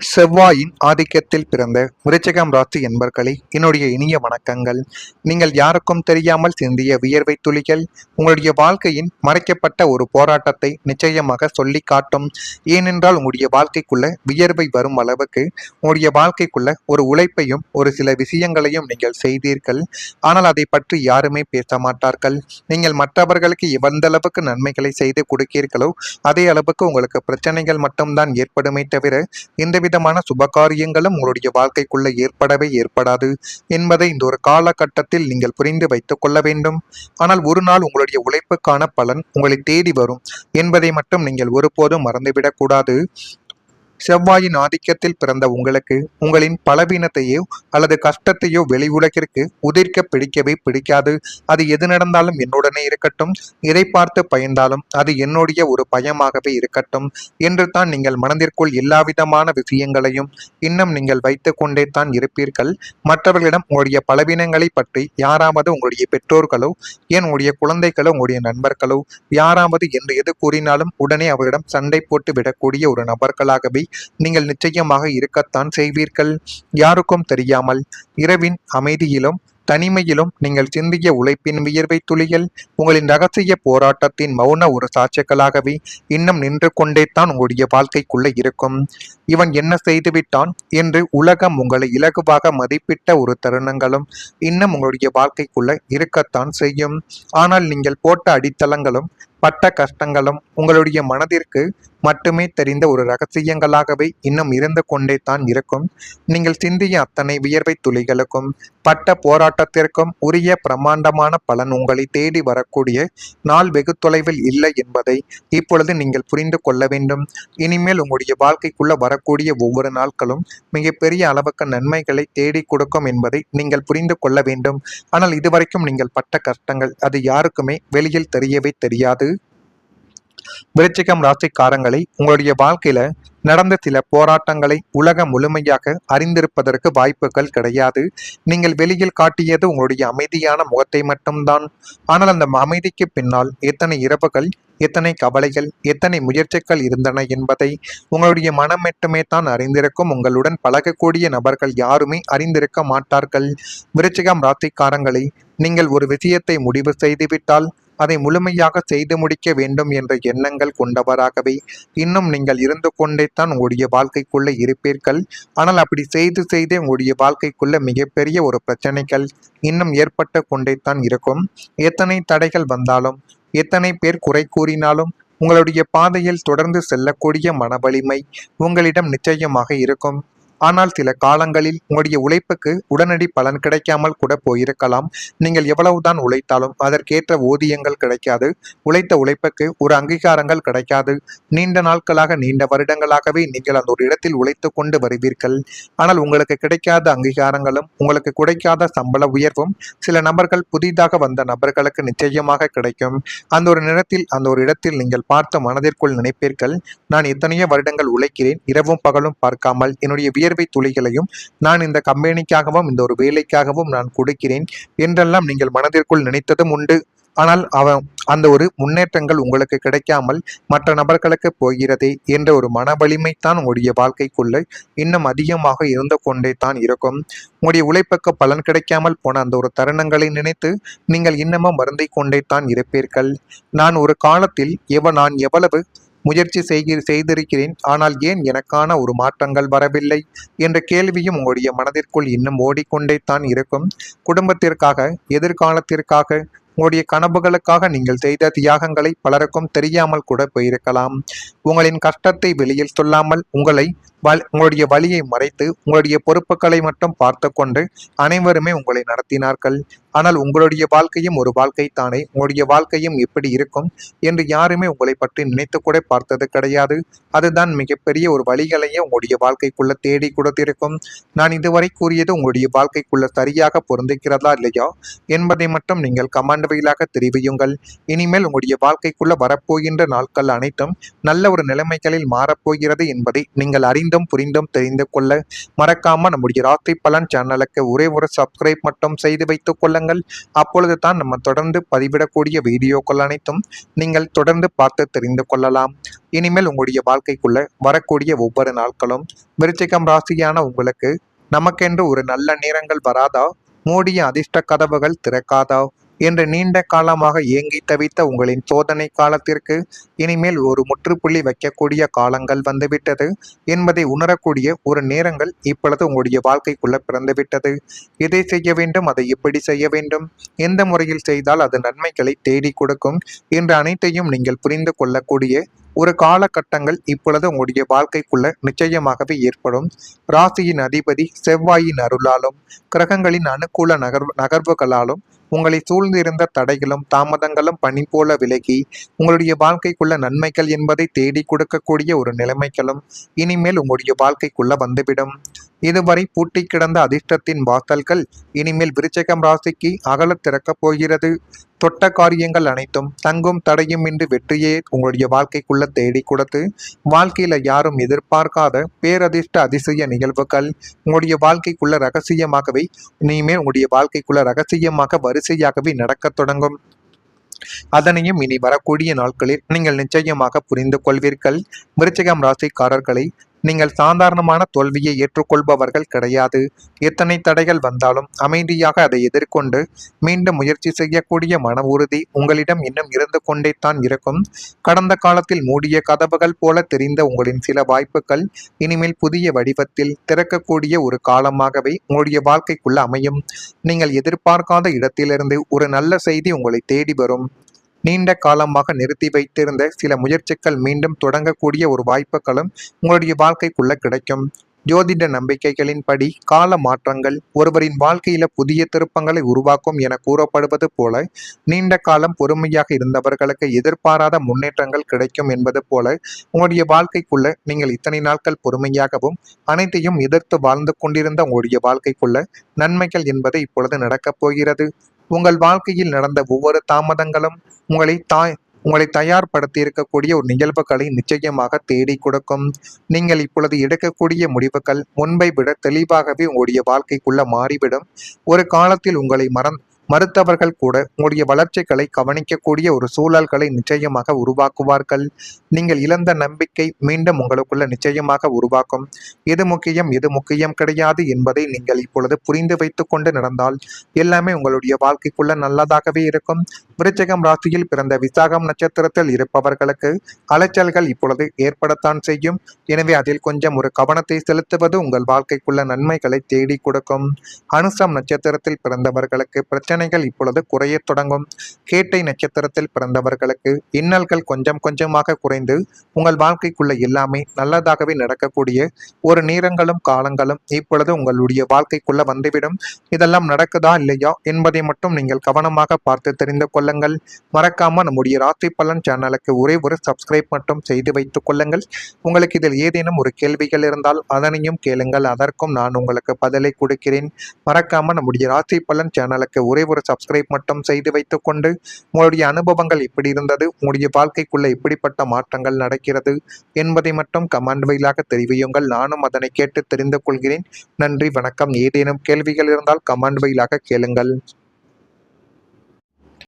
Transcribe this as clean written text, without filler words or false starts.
செவ்வாயின் ஆதிக்கத்தில் பிறந்த விருச்சிகம் ராசி என்பர்களே, என்னுடைய இனிய வணக்கங்கள். நீங்கள் யாருக்கும் தெரியாமல் சிந்திய வியர்வை துளிகள் உங்களுடைய வாழ்க்கையின் மறைக்கப்பட்ட ஒரு போராட்டத்தை நிச்சயமாக சொல்லி காட்டும். ஏனென்றால் உங்களுடைய வாழ்க்கைக்குள்ள வியர்வை வரும் அளவுக்கு உங்களுடைய வாழ்க்கைக்குள்ள ஒரு உழைப்பையும் ஒரு சில விஷயங்களையும் நீங்கள் செய்தீர்கள். ஆனால் அதை பற்றி யாருமே பேச மாட்டார்கள். நீங்கள் மற்றவர்களுக்கு எந்த அளவுக்கு நன்மைகளை செய்து கொடுக்கிறீர்களோ அதே அளவுக்கு உங்களுக்கு பிரச்சனைகள் மட்டும்தான் ஏற்படுமே தவிர இந்த விதமான சுபகாரியங்களும் உங்களுடைய வாழ்க்கைக்குள்ள ஏற்படாது என்பதை இந்த ஒரு காலகட்டத்தில் நீங்கள் புரிந்து வைத்துக் கொள்ள வேண்டும். ஆனால் ஒரு நாள் உங்களுடைய உழைப்புக்கான பலன் உங்களை தேடி வரும் என்பதை மட்டும் நீங்கள் ஒருபோதும் மறந்துவிடக் கூடாது. செவ்வாயின் ஆதிக்கத்தில் பிறந்த உங்களுக்கு உங்களின் பலவீனத்தையோ அல்லது கஷ்டத்தையோ வெளி உலகிற்கு உதிர்க்க பிடிக்கவே பிடிக்காது. அது எது நடந்தாலும் என்னுடனே இருக்கட்டும், எதை பார்த்து பயந்தாலும் அது என்னுடைய ஒரு பயமாகவே இருக்கட்டும் என்று தான் நீங்கள் மனதிற்குள் எல்லாவிதமான விஷயங்களையும் இன்னும் நீங்கள் வைத்து கொண்டே தான் இருப்பீர்கள். மற்றவர்களிடம் உங்களுடைய பலவீனங்களை பற்றி யாராவது உங்களுடைய பெற்றோர்களோ ஏன் உங்களுடைய குழந்தைகளோ உங்களுடைய நண்பர்களோ யாராவது என்று எது கூறினாலும் உடனே அவரிடம் சண்டை போட்டு விடக்கூடிய ஒரு நபர்களாகவே நீங்கள் நிச்சயமாக இருக்கத்தான் செய்வீர்கள். யாருக்கும் தெரியாமல் இரவின் அமைதியிலும் தனிமையிலும் நீங்கள் சிந்திய உழைப்பின் வியர்வை துளிகள் உங்களின் ரகசிய போராட்டத்தின் மௌன ஒரு சாட்சிகளாகவே இன்னும் நின்று கொண்டே தான் உங்களுடைய வாழ்க்கைக்குள்ள இருக்கும். இவன் என்ன செய்துவிட்டான் என்று உலகம் உங்களை இலகுவாக மதிப்பிட்ட ஒரு தருணங்களும் இன்னும் உங்களுடைய வாழ்க்கைக்குள்ள இருக்கத்தான் செய்யும். ஆனால் நீங்கள் போட்ட அடித்தளங்களும் பட்ட கஷ்டங்களும் உங்களுடைய மனதிற்கு மட்டுமே தெரிந்த ஒரு ரகசியங்களாகவே இன்னும் இருந்து கொண்டே தான் இருக்கும். நீங்கள் சிந்திய அத்தனை வியர்வை துளிகளுக்கும் பட்ட போராட்டத்திற்கும் உரிய பிரமாண்டமான பலன் உங்களை தேடி வரக்கூடிய நாள் வெகு தொலைவில் இல்லை என்பதை இப்பொழுது நீங்கள் புரிந்து கொள்ள வேண்டும். இனிமேல் உங்களுடைய வாழ்க்கைக்குள்ள வரக்கூடிய ஒவ்வொரு நாட்களும் மிகப்பெரிய அளவுக்கு நன்மைகளை தேடி கொடுக்கும் என்பதை நீங்கள் புரிந்து கொள்ள வேண்டும். ஆனால் இதுவரைக்கும் நீங்கள் பட்ட கஷ்டங்கள் அது யாருக்குமே வெளியில் தெரியவே தெரியாது. விருச்சிகம் ராசிக்காரங்களை உங்களுடைய வாழ்க்கையில நடந்த சில போராட்டங்களை உலகம் முழுமையாக அறிந்திருப்பதற்கு வாய்ப்புகள் கிடையாது. நீங்கள் வெளியில் காட்டியது உங்களுடைய அமைதியான முகத்தை மட்டும்தான். ஆனால் அந்த அமைதிக்கு பின்னால் எத்தனை இரவுகள், எத்தனை கவலைகள், எத்தனை முயற்சிகள் இருந்தன என்பதை உங்களுடைய மனம் மட்டுமே தான் அறிந்திருக்கும். உங்களுடன் பழகக்கூடிய நபர்கள் யாருமே அறிந்திருக்க மாட்டார்கள். விருச்சிகம் ராசிக்காரங்களை நீங்கள் ஒரு விஷயத்தை முடிவு செய்துவிட்டால் அதை முழுமையாக செய்து முடிக்க வேண்டும் என்ற எண்ணங்கள் கொண்டவராகவே இன்னும் நீங்கள் இருந்து கொண்டே தான் உங்களுடைய வாழ்க்கைக்குள்ள இருப்பீர்கள். ஆனால் அப்படி செய்தே உங்களுடைய வாழ்க்கைக்குள்ள மிகப்பெரிய ஒரு பிரச்சனைகள் இன்னும் ஏற்பட்டு கொண்டே தான் இருக்கும். எத்தனை தடைகள் வந்தாலும், எத்தனை பேர் குறை கூறினாலும் உங்களுடைய பாதையில் தொடர்ந்து செல்லக்கூடிய மன வலிமை உங்களிடம் நிச்சயமாக இருக்கும். ஆனால் சில காலங்களில் உங்களுடைய உழைப்புக்கு உடனடி பலன் கிடைக்காமல் கூட போயிருக்கலாம். நீங்கள் எவ்வளவுதான் உழைத்தாலும் அதற்கேற்ற ஊதியங்கள் கிடைக்காது. உழைத்த உழைப்புக்கு ஒரு அங்கீகாரங்கள் கிடைக்காது. நீண்ட நாட்களாக, நீண்ட வருடங்களாகவே நீங்கள் அந்த ஒரு இடத்தில் உழைத்து கொண்டு வருவீர்கள். ஆனால் உங்களுக்கு கிடைக்காத அங்கீகாரங்களும் உங்களுக்கு கிடைக்காத சம்பள உயர்வும் சில நபர்கள், புதிதாக வந்த நபர்களுக்கு நிச்சயமாக கிடைக்கும். அந்த ஒரு நேரத்தில், அந்த ஒரு இடத்தில் நீங்கள் பார்த்த மனதிற்குள் நினைப்பீர்கள், நான் எத்தனையோ வருடங்கள் உழைக்கிறேன், இரவும் பகலும் பார்க்காமல் என்னுடைய வியர்வை துளிகளையும் நான் இந்த கம்பெனிக்காகவும் இந்த ஒரு வேலைக்காகவும் நான் கொடுக்கிறேன் என்றெல்லாம் நீங்கள் மனதிற்குள் நினைத்ததும் உண்டு. ஆனால் அந்த ஒரு முன்னேற்றங்கள் உங்களுக்கு கிடைக்காமல் மற்ற நபர்களுக்கு போகிறதே என்ற ஒரு மன வலிமை தான் உங்களுடைய வாழ்க்கைக்குள்ள இன்னும் அதிகமாக இருந்து கொண்டே தான் இருக்கும். உங்களுடைய உழைப்புக்கு பலன் கிடைக்காமல் போன அந்த ஒரு தருணங்களை நினைத்து நீங்கள் இன்னமும் வருந்திக் கொண்டே தான் இருப்பீர்கள். நான் ஒரு காலத்தில் நான் எவ்வளவு முயற்சி செய்திருக்கிறேன், ஆனால் ஏன் எனக்கான ஒரு மாற்றங்கள் வரவில்லை என்ற கேள்வியும் உங்களுடைய மனதிற்குள் இன்னும் ஓடிக்கொண்டே தான் இருக்கும். குடும்பத்திற்காக, எதிர்காலத்திற்காக, உங்களுடைய கனவுகளுக்காக நீங்கள் செய்த தியாகங்களை பலருக்கும் தெரியாமல் கூட போயிருக்கலாம். உங்களின் கஷ்டத்தை வெளியில் சொல்லாமல் உங்களுடைய வழியை மறைத்து உங்களுடைய பொறுப்புகளை மட்டும் பார்த்து கொண்டு அனைவருமே உங்களை நடத்தினார்கள். ஆனால் உங்களுடைய வாழ்க்கையும் ஒரு வாழ்க்கை தானே, உங்களுடைய வாழ்க்கையும் எப்படி இருக்கும் என்று யாருமே உங்களை பற்றி நினைத்து கூட பார்த்தது கிடையாது. அதுதான் மிகப்பெரிய ஒரு வழிகளையே உங்களுடைய வாழ்க்கைக்குள்ள தேடி கொடுத்திருக்கும். நான் இதுவரை கூறியது உங்களுடைய வாழ்க்கைக்குள்ள சரியாக பொருந்துகிறதா இல்லையா என்பதை மட்டும் நீங்கள் கமெண்ட் வாயிலாக தெரிவியுங்கள். இனிமேல் உங்களுடைய வாழ்க்கைக்குள்ள வரப்போகின்ற நாட்கள் அனைத்தும் நல்ல ஒரு நிலைமைகளில் மாறப்போகிறது என்பதை நீங்கள் அறிந்து அறிந்தும் புரிந்தும் தெரிந்து கொள்ள மறக்காம நம்முடைய ராசி பலன் சேனலுக்கு ஒரே ஒரு சப்ஸ்கிரைப் மட்டும் செய்து வைத்துக் கொள்ளுங்கள். அப்பொழுது தான் நம்ம தொடர்ந்து பதிவிடக்கூடிய வீடியோக்கள் அனைத்தும் நீங்கள் தொடர்ந்து பார்த்து தெரிந்து கொள்ளலாம். இனிமேல் உங்களுடைய வாழ்க்கைக்குள்ள வரக்கூடிய ஒவ்வொரு நாட்களும் விருச்சிகம் ராசியான உங்களுக்கு நமக்கென்று ஒரு நல்ல நேரங்கள் வராதா, மூடிய அதிர்ஷ்ட கதவுகள் திறக்காதா என்று நீண்ட காலமாக ஏங்கி தவித்த உங்களின் சோதனை காலத்திற்கு இனிமேல் ஒரு முற்றுப்புள்ளி வைக்கக்கூடிய காலங்கள் வந்துவிட்டது என்பதை உணரக்கூடிய ஒரு நேரங்கள் இப்பொழுது உங்களுடைய வாழ்க்கைக்குள்ள பிறந்துவிட்டது. எதை செய்ய வேண்டும், அதை எப்படி செய்ய வேண்டும், எந்த முறையில் செய்தால் அது நன்மைகளை தேடி கொடுக்கும் என்று அனைத்தையும் நீங்கள் புரிந்து கொள்ளக்கூடிய ஒரு காலகட்டங்கள் இப்பொழுது உங்களுடைய வாழ்க்கைக்குள்ள நிச்சயமாகவே ஏற்படும். ராசியின் அதிபதி செவ்வாயின் அருளாலும் கிரகங்களின் அனுகூல நகர்வுகளாலும் உங்களை சூழ்ந்திருந்த தடைகளும் தாமதங்களும் பனி போல விலகி உங்களுடைய வாழ்க்கைக்குள்ள நன்மைகள் என்பதை தேடி கொடுக்கக்கூடிய ஒரு நிலைமைகளும் இனிமேல் உங்களுடைய வாழ்க்கைக்குள்ள வந்துவிடும். இதுவரை பூட்டி கிடந்த அதிர்ஷ்டத்தின் வாசல்கள் இனிமேல் விருச்சிகம் ராசிக்கு அகல திறக்கப் போகிறது. தொட்ட காரியங்கள் அனைத்தும் தங்கும் தடையும் இன்றி வெற்றியே உங்களுடைய வாழ்க்கைக்குள்ள தேடி கொடுத்து வாழ்க்கையில யாரும் எதிர்பார்க்காத பேரதிர்ஷ்ட அதிசய நிகழ்வுகள் உங்களுடைய வாழ்க்கைக்குள்ள ரகசியமாகவே இனிமேல் உங்களுடைய வாழ்க்கைக்குள்ள ரகசியமாக வரிசையாகவே நடக்கத் தொடங்கும். அதனையும் இனி வரக்கூடிய நாட்களில் நீங்கள் நிச்சயமாக புரிந்து கொள்வீர்கள். விருச்சிகம் ராசிக்காரர்களை நீங்கள் சாதாரணமான தோல்வியை ஏற்றுக்கொள்பவர்கள் கிடையாது. எத்தனை தடைகள் வந்தாலும் அமைதியாக அதை எதிர்கொண்டு மீண்டும் முயற்சி செய்யக்கூடிய மன உறுதி உங்களிடம் இன்னும் இருந்து கொண்டே தான் இருக்கும். கடந்த காலத்தில் மூடிய கதவுகள் போல தெரிந்த உங்களின் சில வாய்ப்புகள் இனிமேல் புதிய வடிவத்தில் திறக்கக்கூடிய ஒரு காலமாகவே உங்களுடைய வாழ்க்கைக்குள்ள அமையும். நீங்கள் எதிர்பார்க்காத இடத்திலிருந்து ஒரு நல்ல செய்தி உங்களை தேடி வரும். நீண்ட காலமாக நிறுத்தி வைத்திருந்த சில முயற்சிகள் மீண்டும் தொடங்கக்கூடிய ஒரு வாய்ப்புகளும் உங்களுடைய வாழ்க்கைக்குள்ள கிடைக்கும். ஜோதிட நம்பிக்கைகளின்படி கால மாற்றங்கள் ஒருவரின் வாழ்க்கையில புதிய திருப்பங்களை உருவாக்கும் என கூறப்படுவது போல நீண்ட காலம் பொறுமையாக இருந்தவர்களுக்கு எதிர்பாராத முன்னேற்றங்கள் கிடைக்கும் என்பது போல உங்களுடைய வாழ்க்கைக்குள்ள நீங்கள் இத்தனை நாட்கள் பொறுமையாகவும் அனைத்தையும் எதிர்த்து வாழ்ந்து கொண்டிருந்த உங்களுடைய வாழ்க்கைக்குள்ள நன்மைகள் என்பது இப்பொழுது நடக்கப் போகிறது. உங்கள் வாழ்க்கையில் நடந்த ஒவ்வொரு தாமதங்களும் உங்களை தயார்படுத்தி இருக்கக்கூடிய ஒரு நிகழ்வுகளை நிச்சயமாக தேடி கொடுக்கும். நீங்கள் இப்பொழுது எடுக்கக்கூடிய முடிவுகள் முன்பை விட தெளிவாகவே உங்களுடைய வாழ்க்கைக்குள்ள மாறிவிடும். ஒரு காலத்தில் உங்களை மறுத்தவர்கள் கூட உங்களுடைய வளர்ச்சிகளை கவனிக்கக்கூடிய ஒரு சூழல்களை நிச்சயமாக உருவாக்குவார்கள். நீங்கள் இழந்த நம்பிக்கை மீண்டும் உங்களுக்குள்ள நிச்சயமாக உருவாக்கும். எது முக்கியம் கிடையாது என்பதை நீங்கள் இப்பொழுது புரிந்து வைத்துக் கொண்டு நடந்தால் எல்லாமே உங்களுடைய வாழ்க்கைக்குள்ள நல்லதாகவே இருக்கும். விருச்சிகம் ராசியில் பிறந்த விசாகம் நட்சத்திரத்தில் இருப்பவர்களுக்கு அலைச்சல்கள் இப்பொழுது ஏற்படத்தான் செய்யும். எனவே அதில் கொஞ்சம் ஒரு கவனத்தை செலுத்துவது உங்கள் வாழ்க்கைக்குள்ள நன்மைகளை தேடி கொடுக்கும். அனுசம் நட்சத்திரத்தில் பிறந்தவர்களுக்கு பிரச்சனைகள் இப்பொழுது குறையத் தொடங்கும். கேட்டை நட்சத்திரத்தில் பிறந்தவர்களுக்கு இன்னல்கள் கொஞ்சம் கொஞ்சமாக குறைந்து உங்கள் வாழ்க்கைக்குள்ள எல்லாமே நல்லதாகவே நடக்கக்கூடிய ஒரு நேரங்களும் காலங்களும் இப்பொழுது உங்களுடைய வாழ்க்கைக்குள்ள வந்துவிடும். இதெல்லாம் நடக்குதா இல்லையா என்பதை மட்டும் நீங்கள் கவனமாக பார்த்து தெரிந்து கொள்ளுங்கள். மறக்காம நம்முடைய ராசி பலன் சேனலுக்கு ஒரே ஒரு சப்ஸ்கிரைப் மட்டும் செய்து வைத்துக் கொள்ளுங்கள். உங்களுக்கு இதில் ஏதேனும் ஒரு கேள்விகள் இருந்தால் அதனையும் கேளுங்கள், அதற்கும் நான் உங்களுக்கு பதிலை கொடுக்கிறேன். மறக்காம நம்முடைய ராசி பலன் சேனலுக்கு ஒரே ஒரு சப்ஸ்கிரைப் மட்டும் செய்து வைத்துக் கொண்டு உங்களுடைய அனுபவங்கள் எப்படி இருந்தது, உங்களுடைய வாழ்க்கைக்குள்ள எப்படிப்பட்ட மாற்றங்கள் நடக்கிறது என்பதை மட்டும் கமெண்ட் வாயிலாக தெரிவியுங்கள். நானும் அதனை கேட்டு தெரிந்து கொள்கிறேன். நன்றி, வணக்கம். ஏதேனும் கேள்விகள் இருந்தால் கமெண்ட் வாயிலாக கேளுங்கள்.